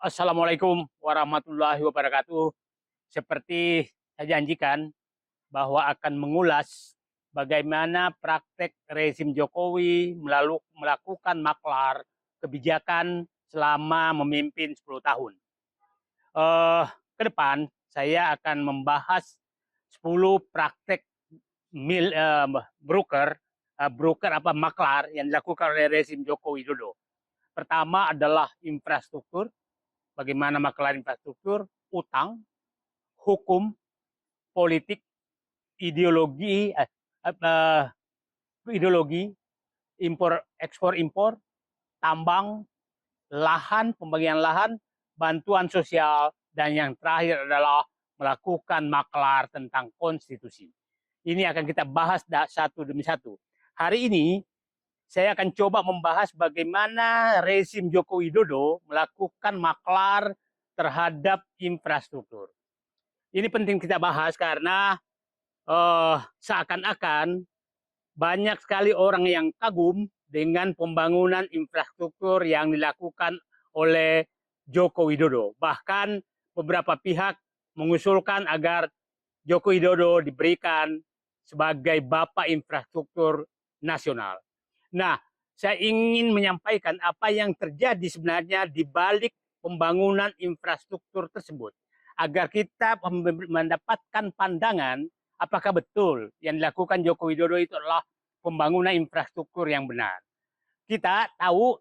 Assalamualaikum warahmatullahi wabarakatuh. Seperti saya janjikan bahwa akan mengulas bagaimana praktek rezim Jokowi melakukan maklar kebijakan selama memimpin 10 tahun. Ke depan saya akan membahas 10 praktek broker maklar yang dilakukan oleh rezim Joko Widodo. Pertama adalah infrastruktur, bagaimana maklar infrastruktur, utang, hukum, politik, ideologi, ekspor impor, tambang, lahan, pembagian lahan, bantuan sosial, dan yang terakhir adalah melakukan maklar tentang konstitusi. Ini akan kita bahas satu demi satu. Hari ini saya akan coba membahas bagaimana rezim Joko Widodo melakukan maklar terhadap infrastruktur. Ini penting kita bahas karena seakan-akan banyak sekali orang yang kagum dengan pembangunan infrastruktur yang dilakukan oleh Joko Widodo. Bahkan beberapa pihak mengusulkan agar Joko Widodo diberikan sebagai Bapak Infrastruktur Nasional. Nah, saya ingin menyampaikan apa yang terjadi sebenarnya di balik pembangunan infrastruktur tersebut, agar kita mendapatkan pandangan apakah betul yang dilakukan Joko Widodo itu adalah pembangunan infrastruktur yang benar. Kita tahu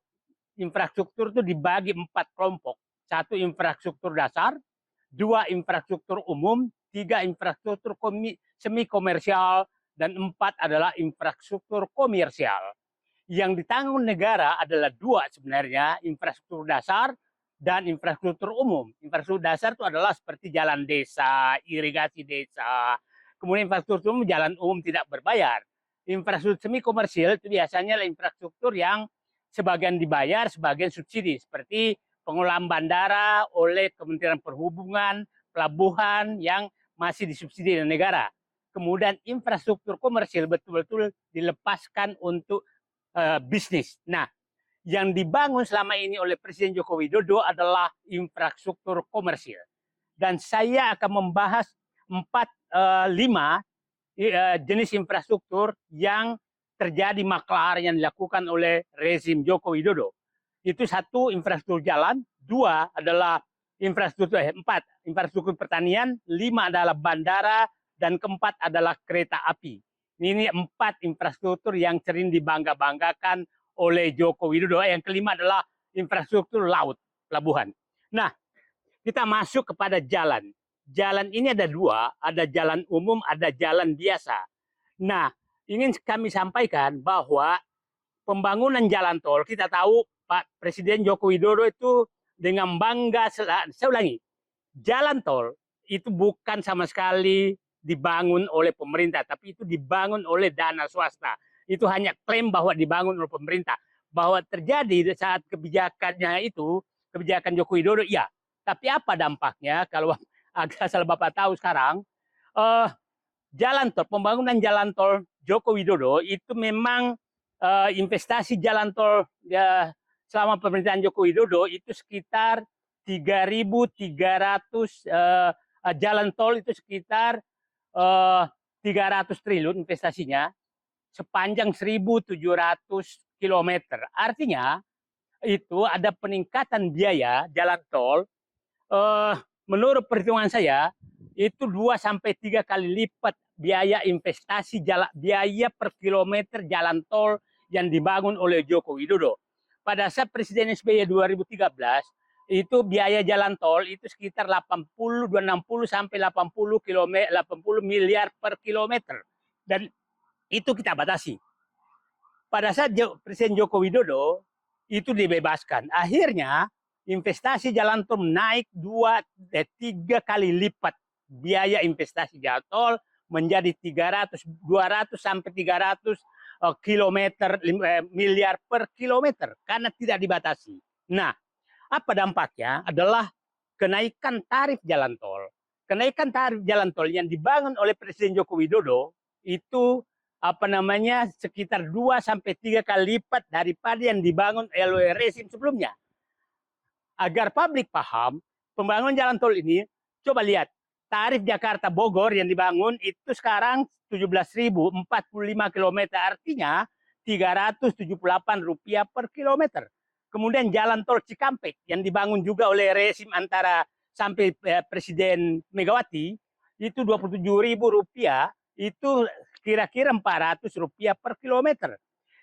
infrastruktur itu dibagi 4 kelompok. 1 infrastruktur dasar, 2 infrastruktur umum, 3 infrastruktur semi komersial, dan 4 adalah infrastruktur komersial. Yang ditanggung negara adalah 2 sebenarnya, infrastruktur dasar dan infrastruktur umum. Infrastruktur dasar itu adalah seperti jalan desa, irigasi desa, kemudian infrastruktur umum, jalan umum tidak berbayar. Infrastruktur semi komersial itu biasanya adalah infrastruktur yang sebagian dibayar, sebagian subsidi, seperti pengelolaan bandara oleh Kementerian Perhubungan, pelabuhan yang masih disubsidi oleh negara. Kemudian infrastruktur komersial betul-betul dilepaskan untuk bisnis. Nah, yang dibangun selama ini oleh Presiden Joko Widodo adalah infrastruktur komersial. Dan saya akan membahas 5 jenis infrastruktur yang terjadi maklar yang dilakukan oleh rezim Joko Widodo. Itu 1 infrastruktur jalan, 2 adalah infrastruktur pertanian, 5 adalah bandara, dan keempat adalah kereta api. Ini 4 infrastruktur yang sering dibangga-banggakan oleh Joko Widodo. Yang kelima adalah infrastruktur laut, pelabuhan. Nah, kita masuk kepada jalan. Jalan ini ada 2, ada jalan umum, ada jalan biasa. Nah, ingin kami sampaikan bahwa pembangunan jalan tol, kita tahu Pak Presiden Joko Widodo itu dengan bangga, saya ulangi, jalan tol itu bukan sama sekali dibangun oleh pemerintah, tapi itu dibangun oleh dana swasta. Itu hanya klaim bahwa dibangun oleh pemerintah. Bahwa terjadi saat kebijakannya itu, kebijakan Joko Widodo, iya. Tapi apa dampaknya kalau asal Bapak tahu sekarang, jalan tol, pembangunan jalan tol Joko Widodo itu memang investasi jalan tol selama pemerintahan Joko Widodo itu sekitar 3.300 jalan tol itu sekitar 300 triliun investasinya sepanjang 1.700 kilometer. Artinya itu ada peningkatan biaya jalan tol. Menurut perhitungan saya itu 2-3 kali lipat biaya investasi biaya per kilometer jalan tol yang dibangun oleh Joko Widodo. Pada saat Presiden SBY 2013 itu biaya jalan tol itu sekitar 60 sampai 80 miliar per kilometer, dan itu kita batasi. Pada saat Presiden Joko Widodo itu dibebaskan, akhirnya investasi jalan tol naik 2-3 kali lipat biaya investasi jalan tol menjadi 200 sampai 300 miliar per kilometer karena tidak dibatasi. Nah, apa dampaknya adalah kenaikan tarif jalan tol. Kenaikan tarif jalan tol yang dibangun oleh Presiden Joko Widodo itu sekitar 2-3 kali lipat daripada yang dibangun oleh rezim sebelumnya. agar publik paham pembangunan jalan tol ini. Coba lihat tarif Jakarta Bogor yang dibangun itu sekarang 17.045 km, artinya Rp378 per kilometer. Kemudian jalan tol Cikampek yang dibangun juga oleh rezim antara sampai Presiden Megawati itu Rp27.000, itu kira-kira Rp400 per kilometer.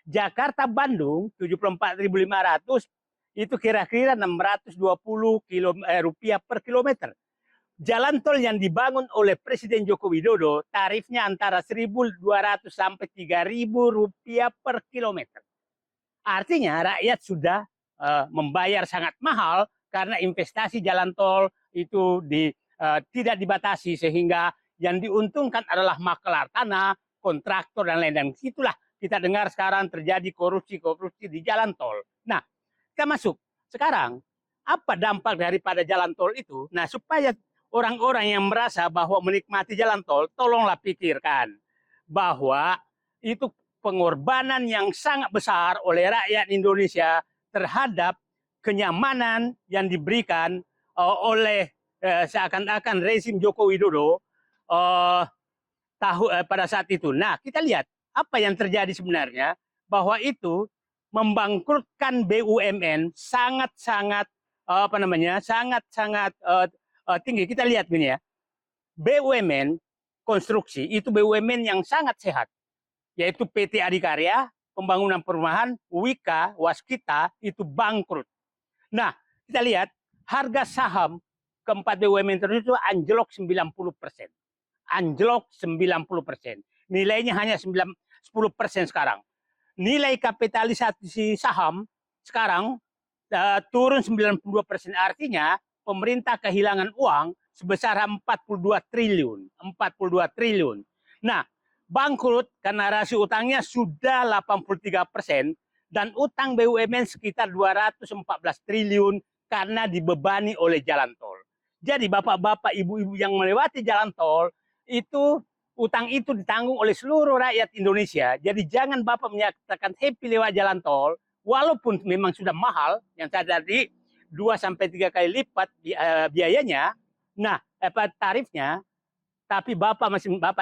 Jakarta Bandung 74.500 itu kira-kira Rp620 per kilometer. Jalan tol yang dibangun oleh Presiden Joko Widodo tarifnya antara Rp1.200 sampai Rp3.000 per kilometer. Artinya rakyat sudah membayar sangat mahal karena investasi jalan tol itu tidak dibatasi, sehingga yang diuntungkan adalah makelar tanah, kontraktor, dan lain-lain. Itulah kita dengar sekarang terjadi korupsi di jalan tol. Nah, kita masuk sekarang, apa dampak daripada jalan tol itu? Nah, supaya orang-orang yang merasa bahwa menikmati jalan tol, tolonglah pikirkan bahwa itu pengorbanan yang sangat besar oleh rakyat Indonesia terhadap kenyamanan yang diberikan oleh seakan-akan rezim Joko Widodo pada saat itu. Nah, kita lihat apa yang terjadi sebenarnya, bahwa itu membangkrutkan BUMN sangat-sangat sangat-sangat tinggi. Kita lihat gini ya, BUMN konstruksi itu BUMN yang sangat sehat, yaitu PT Adikarya, Pembangunan Perumahan, Wika, Waskita itu bangkrut. Nah, kita lihat harga saham keempat BUMN tersebut anjlok 90%. Anjlok 90%. Nilainya hanya 10% sekarang. Nilai kapitalisasi saham sekarang turun 92%. Artinya pemerintah kehilangan uang sebesar 42 triliun. 42 triliun. Nah, bangkrut karena rasio utangnya sudah 83% dan utang BUMN sekitar 214 triliun karena dibebani oleh jalan tol. Jadi bapak-bapak, ibu-ibu yang melewati jalan tol itu, utang itu ditanggung oleh seluruh rakyat Indonesia. Jadi jangan bapak menyatakan happy lewat jalan tol, walaupun memang sudah mahal, yang tadi 2-3 kali lipat biayanya, nah tarifnya. Tapi bapak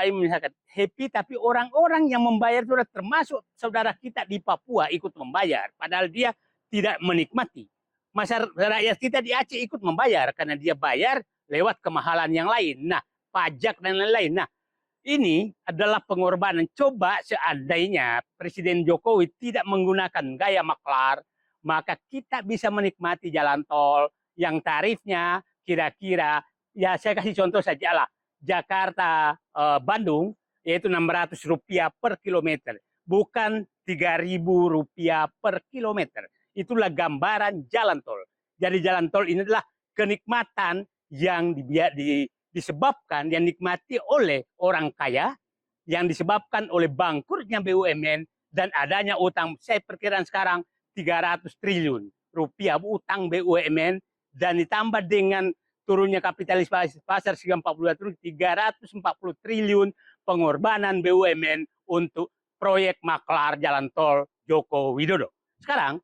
ini misalkan happy, tapi orang-orang yang membayar itu termasuk saudara kita di Papua ikut membayar, padahal dia tidak menikmati. Masyarakat rakyat kita di Aceh ikut membayar karena dia bayar lewat kemahalan yang lain. Nah, pajak dan lain-lain. Nah, ini adalah pengorbanan. Coba seandainya Presiden Jokowi tidak menggunakan gaya maklar, maka kita bisa menikmati jalan tol yang tarifnya kira-kira, ya saya kasih contoh saja lah, Jakarta Bandung yaitu Rp600 per kilometer, bukan Rp3.000 per kilometer. Itulah gambaran jalan tol. Jadi jalan tol ini adalah kenikmatan yang disebabkan, yang dinikmati oleh orang kaya, yang disebabkan oleh bangkrutnya BUMN dan adanya utang. Saya perkiraan sekarang Rp300 triliun utang BUMN, dan ditambah dengan turunnya kapitalisasi pasar 340 triliun pengorbanan BUMN untuk proyek maklar jalan tol Joko Widodo. Sekarang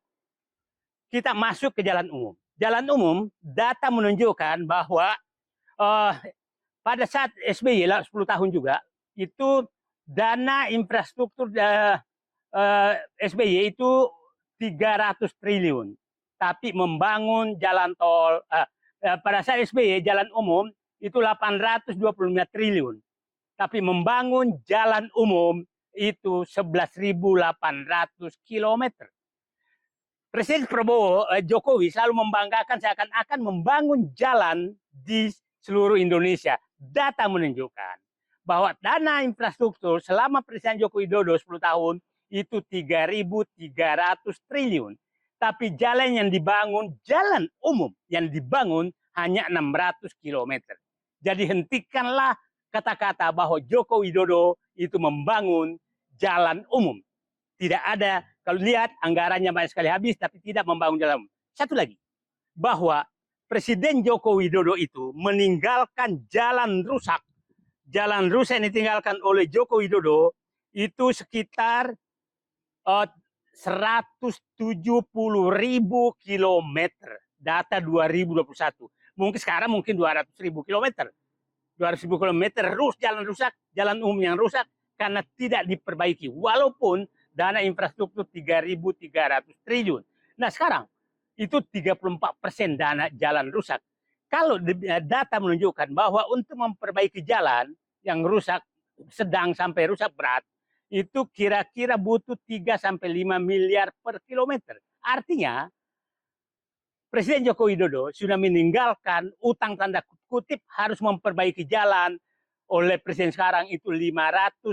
kita masuk ke jalan umum. Jalan umum, data menunjukkan bahwa pada saat SBY 10 tahun juga, itu dana infrastruktur SBY itu 300 triliun. Tapi membangun jalan tol, pada saat SBY jalan umum itu 825 triliun. Tapi membangun jalan umum itu 11.800 kilometer. Presiden Prabowo Jokowi selalu membanggakan seakan-akan membangun jalan di seluruh Indonesia. Data menunjukkan bahwa dana infrastruktur selama Presiden Joko Widodo 10 tahun itu 3.300 triliun. Tapi jalan yang dibangun, jalan umum yang dibangun hanya 600 kilometer. Jadi hentikanlah kata-kata bahwa Joko Widodo itu membangun jalan umum. Tidak ada, kalau lihat anggarannya banyak sekali habis, tapi tidak membangun jalan umum. Satu lagi, bahwa Presiden Joko Widodo itu meninggalkan jalan rusak. Jalan rusak yang ditinggalkan oleh Joko Widodo itu sekitar 170.000 kilometer. data 2021. Mungkin sekarang mungkin 200.000 kilometer. 200.000 kilometer jalan rusak, jalan umum yang rusak karena tidak diperbaiki. Walaupun dana infrastruktur 3.300 triliun. Nah sekarang itu 34% dana jalan rusak. Kalau data menunjukkan bahwa untuk memperbaiki jalan yang rusak sedang sampai rusak berat, itu kira-kira butuh 3 sampai 5 miliar per kilometer. Artinya Presiden Joko Widodo sudah meninggalkan utang tanda kutip harus memperbaiki jalan oleh presiden sekarang itu 500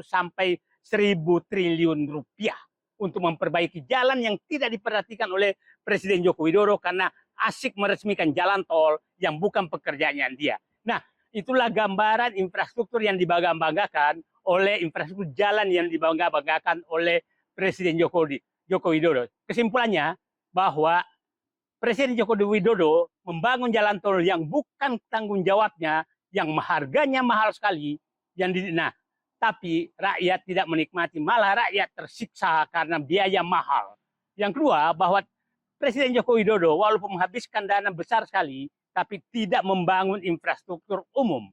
sampai 1.000 triliun rupiah untuk memperbaiki jalan yang tidak diperhatikan oleh Presiden Joko Widodo karena asik meresmikan jalan tol yang bukan pekerjaannya dia. Nah, itulah gambaran infrastruktur yang dibangga-banggakan oleh infrastruktur jalan yang dibangga-banggakan oleh Presiden Joko Widodo. Kesimpulannya bahwa Presiden Joko Widodo membangun jalan tol yang bukan tanggung jawabnya, yang harganya mahal sekali, tapi rakyat tidak menikmati, malah rakyat tersiksa karena biaya mahal. Yang kedua, bahwa Presiden Joko Widodo walaupun menghabiskan dana besar sekali, tapi tidak membangun infrastruktur umum,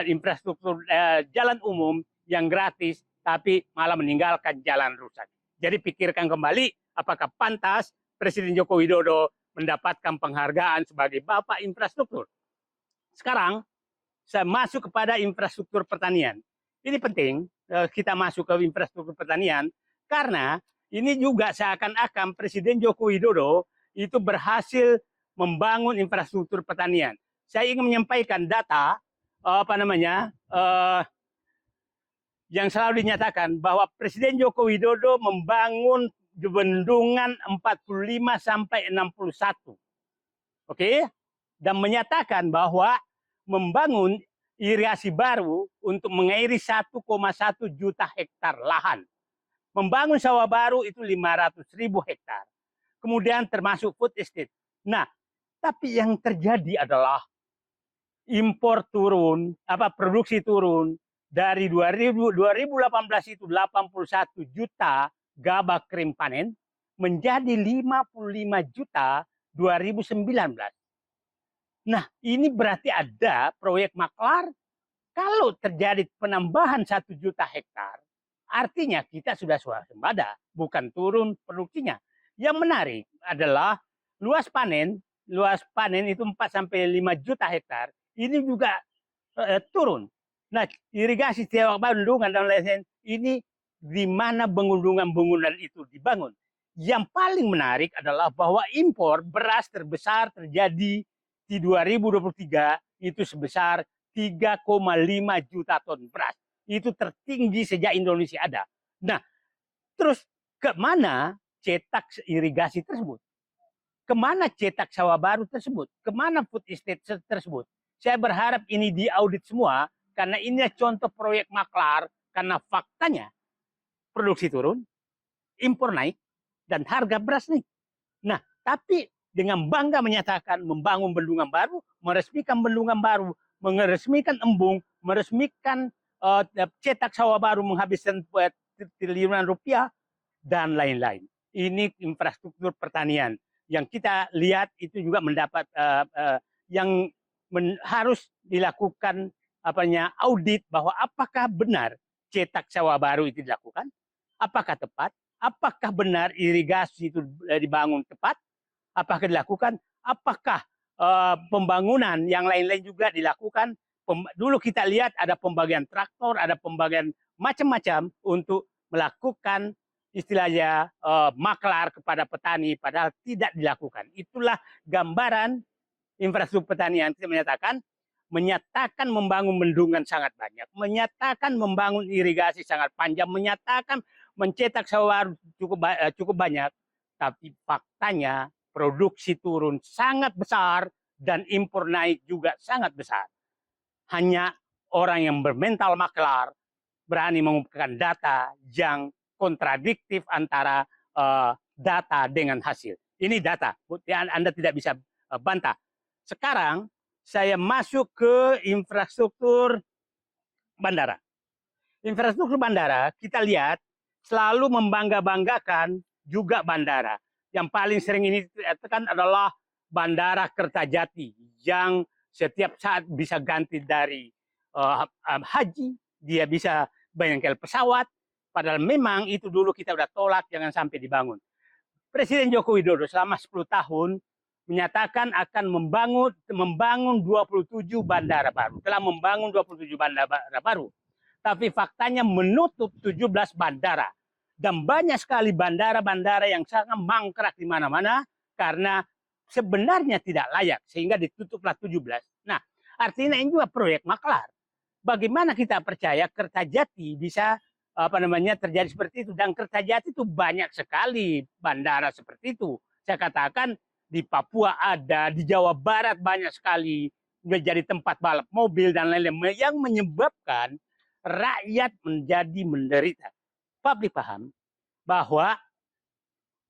infrastruktur jalan umum yang gratis, tapi malah meninggalkan jalan rusak. Jadi pikirkan kembali, apakah pantas Presiden Joko Widodo mendapatkan penghargaan sebagai Bapak Infrastruktur. Sekarang saya masuk kepada infrastruktur pertanian. Ini penting kita masuk ke infrastruktur pertanian karena ini juga seakan-akan Presiden Joko Widodo itu berhasil membangun infrastruktur pertanian. Saya ingin menyampaikan data yang selalu dinyatakan bahwa Presiden Joko Widodo membangun bendungan 45 sampai 61. Oke? Dan menyatakan bahwa membangun irigasi baru untuk mengairi 1,1 juta hektar lahan. Membangun sawah baru itu 500.000 hektar. Kemudian termasuk food estate. Nah, tapi yang terjadi adalah impor turun, produksi turun dari 2018 itu 81 juta gabah kering panen menjadi 55 juta 2019. Nah, ini berarti ada proyek maklar. Kalau terjadi penambahan 1 juta hektar, artinya kita sudah swasembada, bukan turun produksinya. Yang menarik adalah luas panen itu 4 sampai 5 juta hektar, ini juga turun. Nah, irigasi setiap bendungan dan lain-lain ini di mana bendungan-bendungan itu dibangun. Yang paling menarik adalah bahwa impor beras terbesar terjadi di 2023 itu sebesar 3,5 juta ton beras. Itu tertinggi sejak Indonesia ada. Nah, terus kemana cetak irigasi tersebut? Kemana cetak sawah baru tersebut? Kemana food estate tersebut? Saya berharap ini diaudit semua, karena ini contoh proyek maklar, karena faktanya produksi turun, impor naik, dan harga beras naik. Nah, tapi dengan bangga menyatakan membangun bendungan baru, meresmikan bendungan baru, meresmikan embung, meresmikan cetak sawah baru menghabiskan triliunan rupiah, dan lain-lain. Ini infrastruktur pertanian yang kita lihat itu juga mendapat yang harus dilakukan audit bahwa apakah benar cetak sawah baru itu dilakukan, apakah tepat, apakah benar irigasi itu dibangun tepat, apakah dilakukan, apakah pembangunan yang lain-lain juga dilakukan. Dulu kita lihat ada pembagian traktor, ada pembagian macam-macam untuk melakukan istilahnya maklar kepada petani, padahal tidak dilakukan. Itulah gambaran infrastruktur pertanian. Kita menyatakan membangun bendungan sangat banyak, menyatakan membangun irigasi sangat panjang, menyatakan mencetak sawah cukup banyak, tapi faktanya produksi turun sangat besar dan impor naik juga sangat besar. Hanya orang yang bermental maklar berani mengungkapkan data yang kontradiktif antara data dengan hasil. Ini data, Anda tidak bisa bantah. Sekarang saya masuk ke infrastruktur bandara. Infrastruktur bandara kita lihat selalu membangga-banggakan juga bandara. yang paling sering ini tekan adalah Bandara Kertajati yang setiap saat bisa ganti dari haji, dia bisa bengkel pesawat, padahal memang itu dulu kita udah tolak jangan sampai dibangun. Presiden Joko Widodo selama 10 tahun menyatakan akan membangun 27 bandara baru. Telah membangun 27 bandara baru. Tapi faktanya menutup 17 bandara. Dan banyak sekali bandara-bandara yang sangat mangkrak di mana-mana karena sebenarnya tidak layak sehingga ditutuplah 17. Nah, artinya ini juga proyek maklar. Bagaimana kita percaya Kertajati bisa terjadi seperti itu, dan Kertajati itu banyak sekali bandara seperti itu. Saya katakan di Papua ada, di Jawa Barat banyak sekali menjadi tempat balap mobil dan lain-lain yang menyebabkan rakyat menjadi menderita. Publik paham bahwa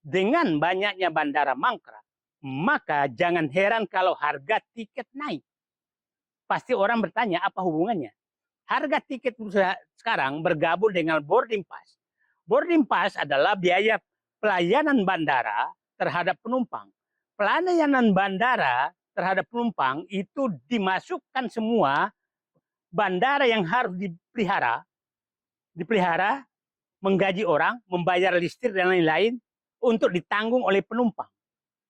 dengan banyaknya bandara mangkrak, maka jangan heran kalau harga tiket naik. Pasti orang bertanya apa hubungannya? Harga tiket sekarang bergabung dengan boarding pass. Boarding pass adalah biaya pelayanan bandara terhadap penumpang. Pelayanan bandara terhadap penumpang itu dimasukkan semua bandara yang harus dipelihara, menggaji orang, membayar listrik dan lain-lain untuk ditanggung oleh penumpang.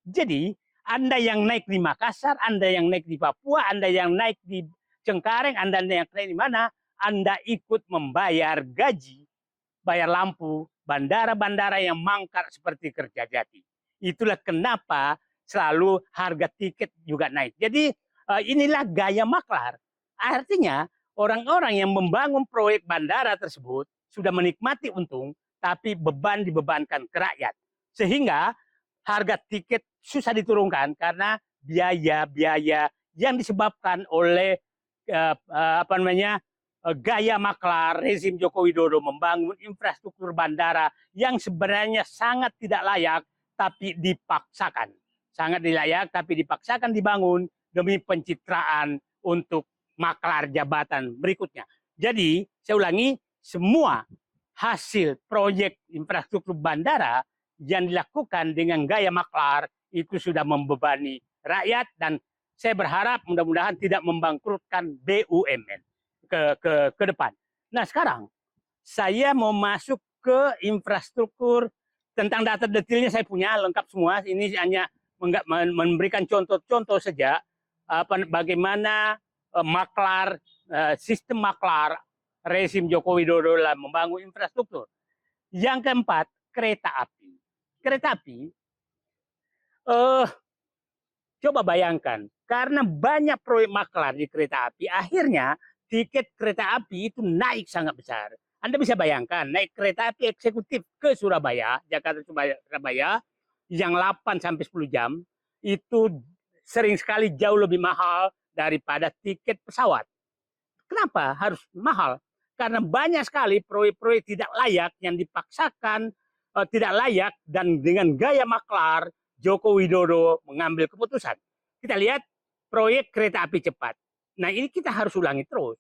Jadi, Anda yang naik di Makassar, Anda yang naik di Papua, Anda yang naik di Cengkareng, Anda yang naik di mana, Anda ikut membayar gaji, bayar lampu, bandara-bandara yang mangkrak seperti Kertajati. Itulah kenapa selalu harga tiket juga naik. Jadi inilah gaya maklar. Artinya orang-orang yang membangun proyek bandara tersebut sudah menikmati untung, tapi beban dibebankan ke rakyat. Sehingga harga tiket susah diturunkan karena biaya-biaya yang disebabkan oleh gaya maklar rezim Joko Widodo membangun infrastruktur bandara yang sebenarnya sangat tidak layak tapi dipaksakan. Sangat tidak layak tapi dipaksakan dibangun demi pencitraan untuk maklar jabatan berikutnya. Jadi, saya ulangi, semua hasil proyek infrastruktur bandara yang dilakukan dengan gaya maklar itu sudah membebani rakyat, dan saya berharap mudah-mudahan tidak membangkrutkan BUMN ke depan. Nah, sekarang saya mau masuk ke infrastruktur. Tentang data detailnya saya punya lengkap semua. Ini hanya memberikan contoh-contoh saja bagaimana maklar, sistem maklar rezim Joko Widodo dalam membangun infrastruktur. Yang keempat, kereta api. Kereta api, coba bayangkan, karena banyak proyek maklar di kereta api, akhirnya tiket kereta api itu naik sangat besar. Anda bisa bayangkan, naik kereta api eksekutif ke Surabaya, Jakarta Surabaya, yang 8-10 jam, itu sering sekali jauh lebih mahal daripada tiket pesawat. Kenapa harus mahal? Karena banyak sekali proyek-proyek tidak layak yang dipaksakan, tidak layak, dan dengan gaya maklar, Joko Widodo mengambil keputusan. Kita lihat proyek kereta api cepat. Nah, ini kita harus ulangi terus.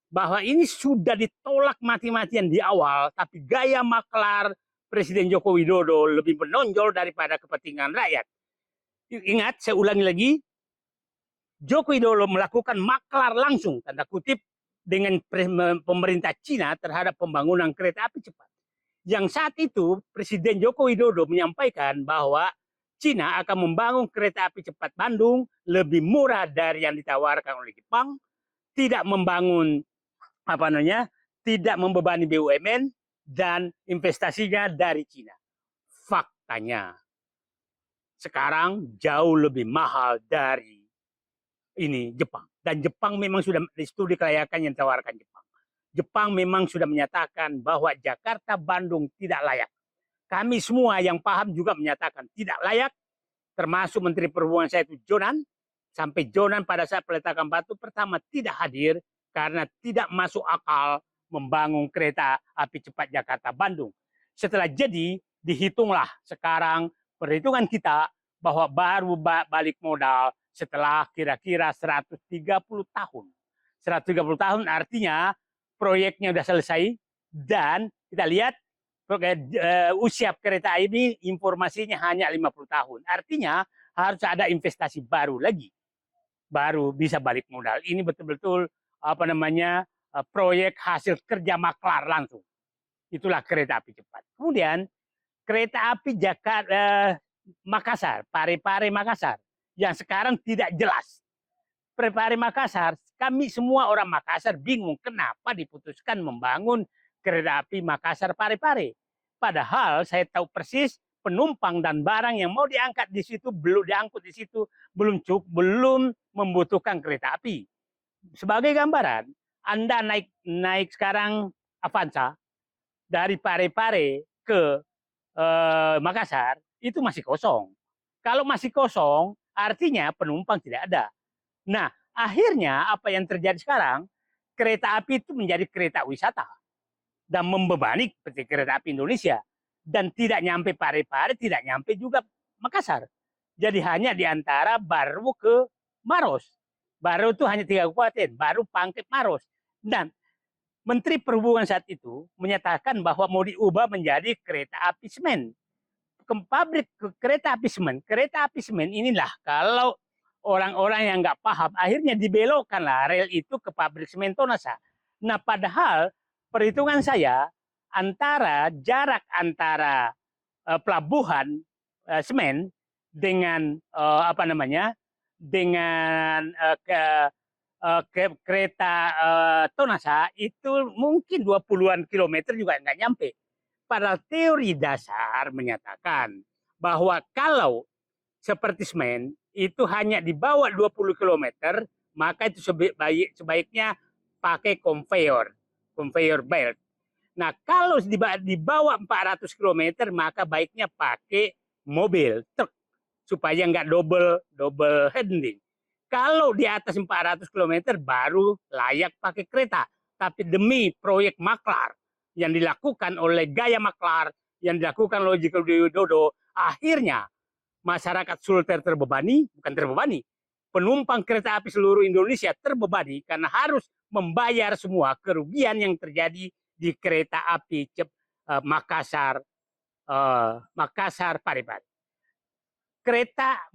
Bahwa ini sudah ditolak mati-matian di awal, tapi gaya maklar Presiden Joko Widodo lebih menonjol daripada kepentingan rakyat. Ingat, saya ulangi lagi, Joko Widodo melakukan maklar langsung, tanda kutip, dengan pemerintah Cina terhadap pembangunan kereta api cepat. Yang saat itu Presiden Joko Widodo menyampaikan bahwa Cina akan membangun kereta api cepat Bandung lebih murah dari yang ditawarkan oleh Jepang, tidak membangun tidak membebani BUMN, dan investasinya dari Cina. Faktanya sekarang jauh lebih mahal dari ini Jepang. Dan Jepang memang sudah di studi kelayakan yang ditawarkan Jepang. Jepang memang sudah menyatakan bahwa Jakarta Bandung tidak layak. Kami semua yang paham juga menyatakan tidak layak, termasuk Menteri Perhubungan saya itu Jonan. Sampai Jonan pada saat peletakan batu pertama tidak hadir karena tidak masuk akal membangun kereta api cepat Jakarta Bandung. Setelah jadi, dihitunglah sekarang perhitungan kita bahwa baru balik modal setelah kira-kira 130 tahun. 130 tahun artinya proyeknya sudah selesai, dan kita lihat usia kereta ini informasinya hanya 50 tahun. Artinya harus ada investasi baru lagi, baru bisa balik modal. Ini betul-betul apa namanya proyek hasil kerja maklar langsung. Itulah kereta api cepat. Kemudian kereta api Jakarta Makassar, Parepare Makassar, yang sekarang tidak jelas. Parepare Makassar, kami semua orang Makassar bingung kenapa diputuskan membangun kereta api Makassar Parepare. Padahal saya tahu persis penumpang dan barang yang mau diangkat di situ belum diangkut di situ belum membutuhkan kereta api. Sebagai gambaran, Anda naik sekarang Avanza dari Parepare ke Makassar itu masih kosong. Kalau masih kosong, artinya penumpang tidak ada. Nah, akhirnya apa yang terjadi sekarang, kereta api itu menjadi kereta wisata dan membebani seperti kereta api Indonesia, dan tidak nyampe Parepare, tidak nyampe juga Makassar. Jadi hanya di antara Baru ke Maros. Baru itu hanya 3 kabupaten, Baru, Pangkep, Maros. Dan Menteri Perhubungan saat itu menyatakan bahwa mau diubah menjadi kereta api semen. Pabrik kereta api semen inilah kalau orang-orang yang nggak paham akhirnya dibelokkanlah rel itu ke pabrik semen Tonasa. Nah, padahal perhitungan saya jarak antara pelabuhan semen dengan kereta Tonasa itu mungkin 20-an kilometer juga nggak nyampe. Padahal teori dasar menyatakan bahwa kalau seperti semen itu hanya di bawah 20 kilometer, maka itu sebaiknya pakai conveyor belt. Nah, kalau di bawah 400 kilometer, maka baiknya pakai mobil truk supaya nggak double handling. Kalau di atas 400 kilometer baru layak pakai kereta. Tapi demi proyek maklar yang dilakukan oleh gaya maklar, yang dilakukan oleh Joko Widodo, akhirnya masyarakat Sulteng penumpang kereta api seluruh Indonesia terbebani karena harus membayar semua kerugian yang terjadi di kereta api Makassar Parepare. Kereta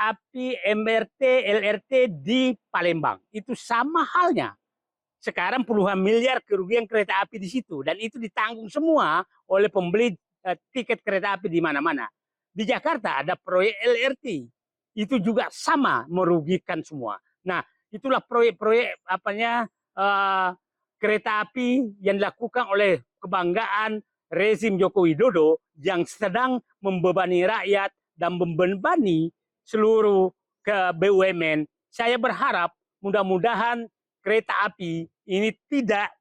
api MRT LRT di Palembang itu sama halnya. Sekarang puluhan miliar kerugian kereta api di situ, dan itu ditanggung semua oleh pembeli tiket kereta api di mana-mana. Di Jakarta ada proyek LRT, itu juga sama merugikan semua. Nah, itulah proyek-proyek kereta api yang dilakukan oleh kebanggaan rezim Joko Widodo yang sedang membebani rakyat dan membebani seluruh ke BUMN. Saya berharap mudah-mudahan kereta api ini tidak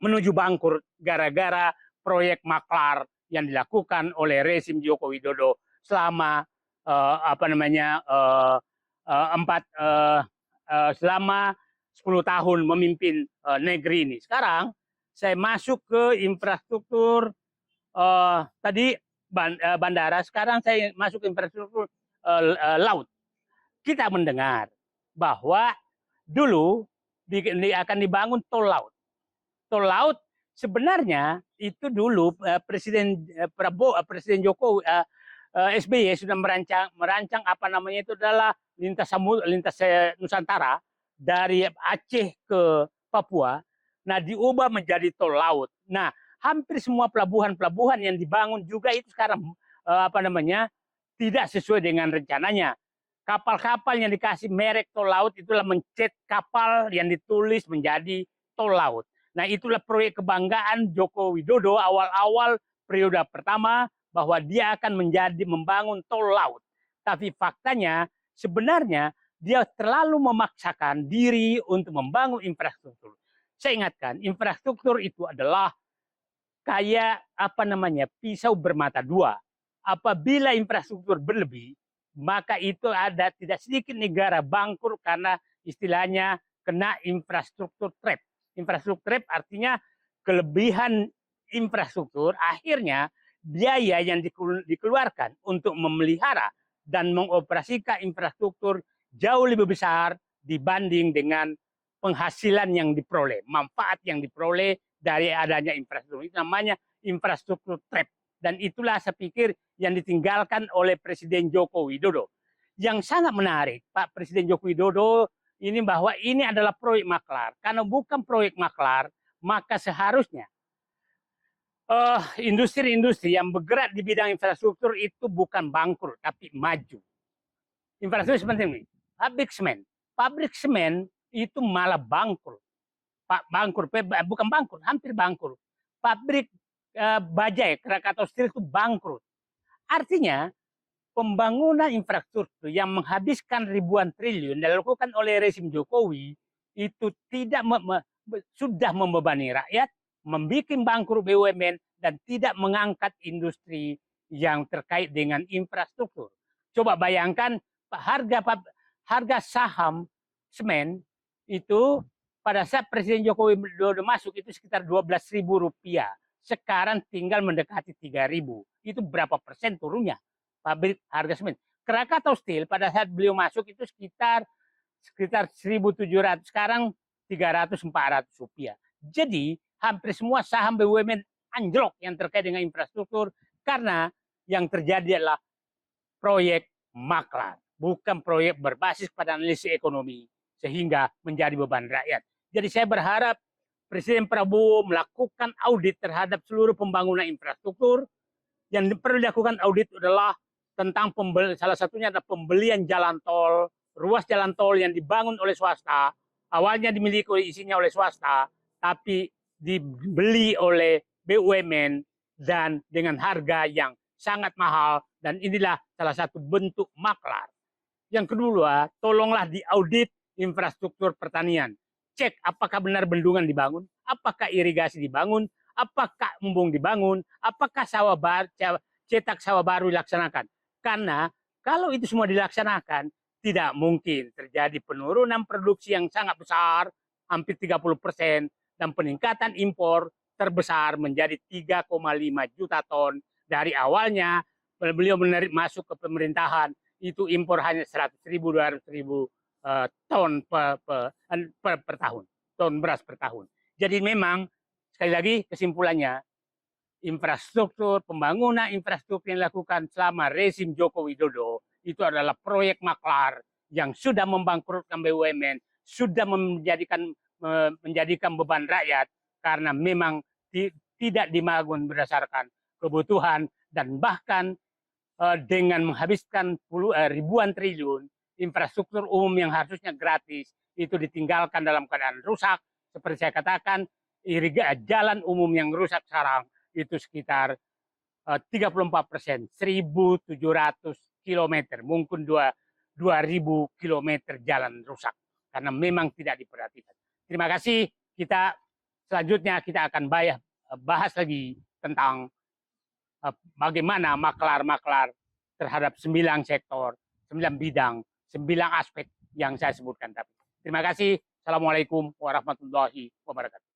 menuju bangkrut gara-gara proyek maklar yang dilakukan oleh rezim Joko Widodo selama selama 10 tahun memimpin negeri ini. Sekarang saya masuk ke infrastruktur tadi bandara, sekarang saya masuk ke infrastruktur laut. Kita mendengar bahwa dulu akan dibangun tol laut. Tol laut sebenarnya itu dulu Presiden Jokowi SBY sudah merancang apa namanya itu adalah lintas Nusantara dari Aceh ke Papua. Nah, diubah menjadi tol laut. Nah, hampir semua pelabuhan yang dibangun juga itu sekarang tidak sesuai dengan rencananya. Kapal-kapal yang dikasih merek tol laut itulah mencet kapal yang ditulis menjadi tol laut. Nah, itulah proyek kebanggaan Joko Widodo awal-awal periode pertama bahwa dia akan membangun tol laut. Tapi faktanya sebenarnya dia terlalu memaksakan diri untuk membangun infrastruktur. Saya ingatkan, infrastruktur itu adalah kayak pisau bermata dua. Apabila infrastruktur berlebih, maka itu ada tidak sedikit negara bangkrut karena istilahnya kena infrastruktur trap. Infrastruktur trap artinya kelebihan infrastruktur, akhirnya biaya yang dikeluarkan untuk memelihara dan mengoperasikan infrastruktur jauh lebih besar dibanding dengan penghasilan yang diperoleh, manfaat yang diperoleh dari adanya infrastruktur. Itu namanya infrastruktur trap. Dan itulah saya pikir yang ditinggalkan oleh Presiden Joko Widodo. Yang sangat menarik, Pak Presiden Joko Widodo ini bahwa ini adalah proyek maklar. Karena bukan proyek maklar, maka seharusnya industri-industri yang bergerak di bidang infrastruktur itu bukan bangkrut, tapi maju. Infrastruktur seperti ini. Pabrik semen itu malah bangkrut. Bangkrut, bukan bangkrut, hampir bangkrut. Pabrik bajai, Krakatau Steel itu bangkrut. Artinya, pembangunan infrastruktur yang menghabiskan ribuan triliun dilakukan oleh rezim Jokowi itu tidak sudah membebani rakyat, membuat bangkrut BUMN, dan tidak mengangkat industri yang terkait dengan infrastruktur. Coba bayangkan harga saham semen itu pada saat Presiden Joko Widodo masuk itu sekitar Rp12.000. Sekarang tinggal mendekati 3.000. Itu berapa persen turunnya pabrik harga semen? Krakatau Steel pada saat beliau masuk itu sekitar 1.700, sekarang 300-400 rupiah. Jadi hampir semua saham BUMN anjlok yang terkait dengan infrastruktur karena yang terjadi adalah proyek maklar, bukan proyek berbasis pada analisis ekonomi sehingga menjadi beban rakyat. Jadi saya berharap Presiden Prabowo melakukan audit terhadap seluruh pembangunan infrastruktur. Yang perlu dilakukan audit adalah tentang salah satunya adalah pembelian jalan tol, ruas jalan tol yang dibangun oleh swasta, awalnya dimiliki isinya oleh swasta, tapi dibeli oleh BUMN dan dengan harga yang sangat mahal, dan inilah salah satu bentuk maklar. Yang kedua, tolonglah diaudit infrastruktur pertanian. Cek apakah benar bendungan dibangun, apakah irigasi dibangun, apakah embung dibangun, apakah cetak sawah baru dilaksanakan. Karena kalau itu semua dilaksanakan, tidak mungkin terjadi penurunan produksi yang sangat besar, hampir 30%, dan peningkatan impor terbesar menjadi 3,5 juta ton. Dari awalnya beliau masuk ke pemerintahan, itu impor hanya 100.000, 200.000 ton per tahun, ton beras per tahun. Jadi memang sekali lagi kesimpulannya, pembangunan infrastruktur yang dilakukan selama rezim Joko Widodo itu adalah proyek maklar yang sudah membangkrutkan BUMN, sudah menjadikan beban rakyat karena memang tidak dibangun berdasarkan kebutuhan, dan bahkan dengan menghabiskan ribuan triliun, infrastruktur umum yang harusnya gratis itu ditinggalkan dalam keadaan rusak. Seperti saya katakan, jalan umum yang rusak sekarang itu sekitar 34%, 1.700 km, mungkin 2.000 km jalan rusak karena memang tidak diperhatikan. Terima kasih. Selanjutnya kita akan bahas lagi tentang bagaimana maklar-maklar terhadap 9 sektor, 9 bidang, 9 aspek yang saya sebutkan tadi. Terima kasih. Assalamualaikum warahmatullahi wabarakatuh.